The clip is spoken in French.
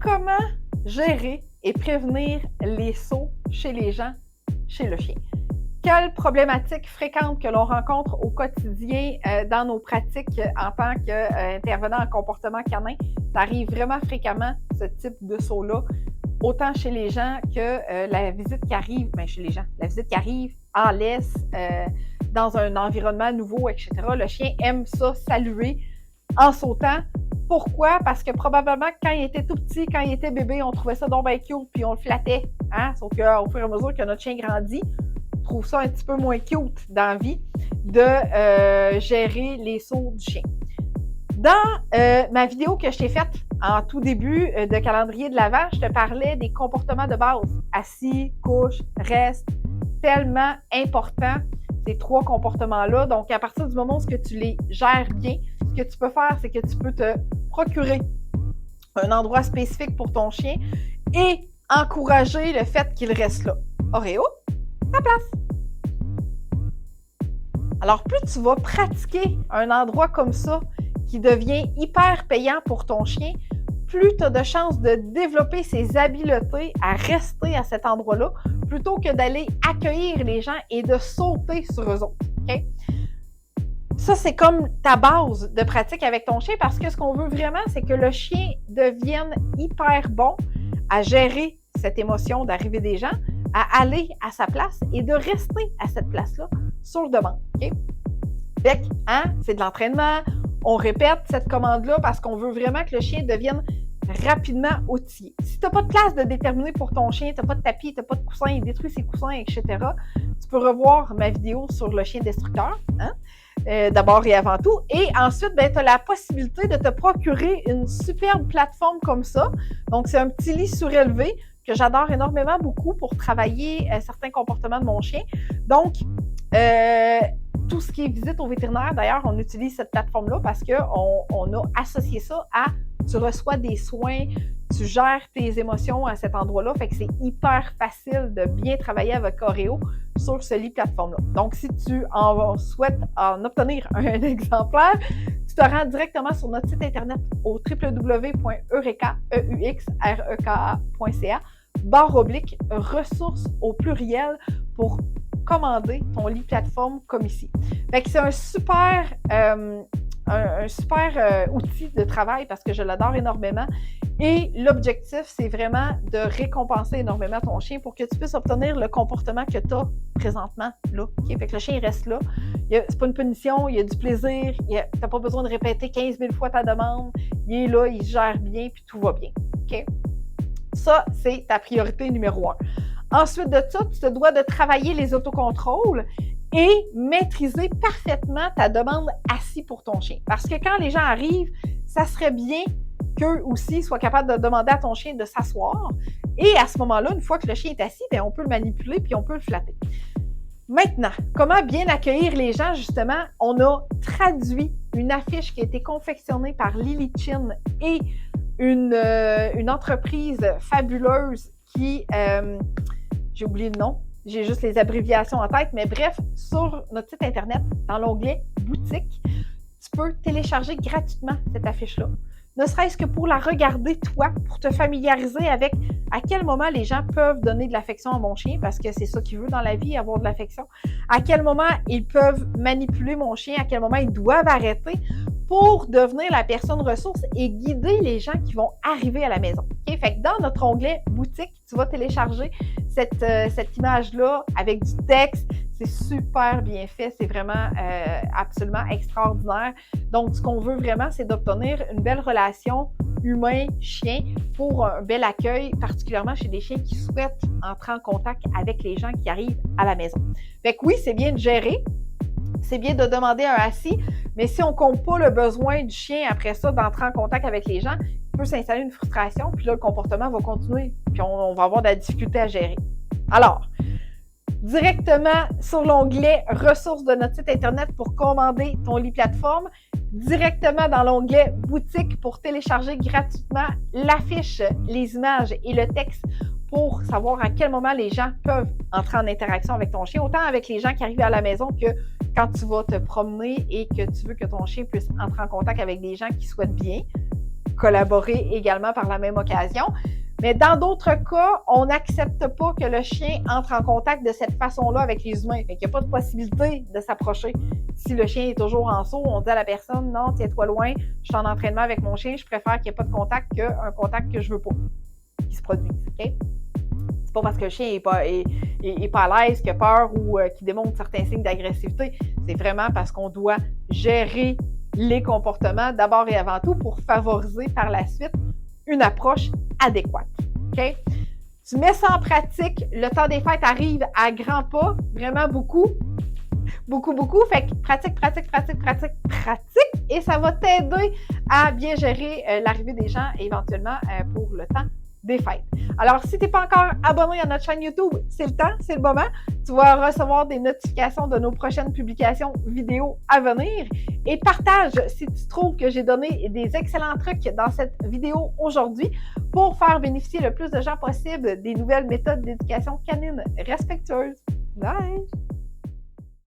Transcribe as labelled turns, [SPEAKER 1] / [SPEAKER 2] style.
[SPEAKER 1] comment gérer et prévenir les sauts chez les gens, chez le chien? Quelles problématiques fréquentes que l'on rencontre au quotidien dans nos pratiques en tant qu'intervenant en comportement canin? Ça arrive vraiment fréquemment, ce type de saut-là, autant chez les gens que la visite qui arrive, chez les gens, la visite qui arrive en laisse, dans un environnement nouveau, etc. Le chien aime ça, saluer en sautant. Pourquoi? Parce que probablement quand il était tout petit, quand il était bébé, on trouvait ça donc bien cute, puis on le flattait. Hein? Sauf qu'au fur et à mesure que notre chien grandit, on trouve ça un petit peu moins cute dans la vie de gérer les sauts du chien. Dans ma vidéo que je t'ai faite en tout début de calendrier de l'Avent, je te parlais des comportements de base. Assis, couche, reste, tellement important ces trois comportements-là. Donc, à partir du moment où tu les gères bien, ce que tu peux faire, c'est que tu peux te procurer un endroit spécifique pour ton chien et encourager le fait qu'il reste là. Oreo, ta place. Alors, plus tu vas pratiquer un endroit comme ça qui devient hyper payant pour ton chien, plus tu as de chances de développer ses habiletés à rester à cet endroit-là plutôt que d'aller accueillir les gens et de sauter sur eux autres. Okay? Ça, c'est comme ta base de pratique avec ton chien parce que ce qu'on veut vraiment, c'est que le chien devienne hyper bon à gérer cette émotion d'arrivée des gens, à aller à sa place et de rester à cette place-là sur demande. Okay? Fait que, c'est de l'entraînement. On répète cette commande-là parce qu'on veut vraiment que le chien devienne rapidement outillé. Si tu n'as pas de place de déterminer pour ton chien, tu n'as pas de tapis, tu n'as pas de coussin, il détruit ses coussins, etc., tu peux revoir ma vidéo sur le chien destructeur, d'abord et avant tout. Et ensuite, tu as la possibilité de te procurer une superbe plateforme comme ça. Donc, c'est un petit lit surélevé que j'adore énormément beaucoup pour travailler certains comportements de mon chien. Donc, tout ce qui est visite au vétérinaire, d'ailleurs, on utilise cette plateforme-là parce qu'on a associé ça à tu reçois des soins, tu gères tes émotions à cet endroit-là. Fait que c'est hyper facile de bien travailler avec Oreo sur ce lit plateforme-là. Donc, si tu en souhaites en obtenir un exemplaire, tu te rends directement sur notre site internet au www.eureka.ca/ressources au pluriel pour commander ton lit plateforme comme ici. Fait que c'est un super outil de travail parce que je l'adore énormément. Et l'objectif, c'est vraiment de récompenser énormément ton chien pour que tu puisses obtenir le comportement que tu as présentement là. Okay? Fait que le chien reste là. C'est pas une punition, il y a du plaisir. Tu n'as pas besoin de répéter 15 000 fois ta demande. Il est là, il se gère bien, puis tout va bien. Okay? Ça, c'est ta priorité numéro 1. Ensuite de ça, tu te dois de travailler les autocontrôles et maîtriser parfaitement ta demande assis pour ton chien. Parce que quand les gens arrivent, ça serait bien qu'eux aussi soient capables de demander à ton chien de s'asseoir. Et à ce moment-là, une fois que le chien est assis, on peut le manipuler puis on peut le flatter. Maintenant, comment bien accueillir les gens? Justement, on a traduit une affiche qui a été confectionnée par Lily Chin et une entreprise fabuleuse qui... j'ai oublié le nom, j'ai juste les abréviations en tête, mais bref, sur notre site internet, dans l'onglet « Boutique », tu peux télécharger gratuitement cette affiche-là. Ne serait-ce que pour la regarder, toi, pour te familiariser avec à quel moment les gens peuvent donner de l'affection à mon chien, parce que c'est ça qu'il veut dans la vie, avoir de l'affection. À quel moment ils peuvent manipuler mon chien, à quel moment ils doivent arrêter pour devenir la personne ressource et guider les gens qui vont arriver à la maison. Okay? Fait que dans notre onglet « Boutique », tu vas télécharger cette image-là avec du texte. C'est super bien fait. C'est vraiment absolument extraordinaire. Donc, ce qu'on veut vraiment, c'est d'obtenir une belle relation humain-chien pour un bel accueil, particulièrement chez des chiens qui souhaitent entrer en contact avec les gens qui arrivent à la maison. Fait que oui, c'est bien de gérer. C'est bien de demander un assis, mais si on ne compte pas le besoin du chien après ça d'entrer en contact avec les gens, il peut s'installer une frustration, puis là, le comportement va continuer, puis on va avoir de la difficulté à gérer. Alors, directement sur l'onglet « Ressources » de notre site internet pour commander ton lit plateforme, directement dans l'onglet « Boutique » pour télécharger gratuitement l'affiche, les images et le texte pour savoir à quel moment les gens peuvent entrer en interaction avec ton chien, autant avec les gens qui arrivent à la maison que quand tu vas te promener et que tu veux que ton chien puisse entrer en contact avec des gens qui souhaitent bien, collaborer également par la même occasion. Mais dans d'autres cas, on n'accepte pas que le chien entre en contact de cette façon-là avec les humains. Fait qu'il n'y a pas de possibilité de s'approcher. Si le chien est toujours en saut, on dit à la personne, non, tiens-toi loin, je suis en entraînement avec mon chien, je préfère qu'il n'y ait pas de contact qu'un contact que je veux pas, qui se produise, OK? C'est pas parce que le chien est pas à l'aise, qu'il a peur ou qu'il démontre certains signes d'agressivité. C'est vraiment parce qu'on doit gérer les comportements d'abord et avant tout pour favoriser par la suite une approche adéquate. OK? Tu mets ça en pratique, le temps des fêtes arrive à grands pas, vraiment beaucoup. Beaucoup. Fait que pratique, et ça va t'aider à bien gérer l'arrivée des gens éventuellement pour le temps des fêtes. Alors, si tu n'es pas encore abonné à notre chaîne YouTube, c'est le temps, c'est le moment. Tu vas recevoir des notifications de nos prochaines publications vidéo à venir. Et partage si tu trouves que j'ai donné des excellents trucs dans cette vidéo aujourd'hui pour faire bénéficier le plus de gens possible des nouvelles méthodes d'éducation canine respectueuse. Bye!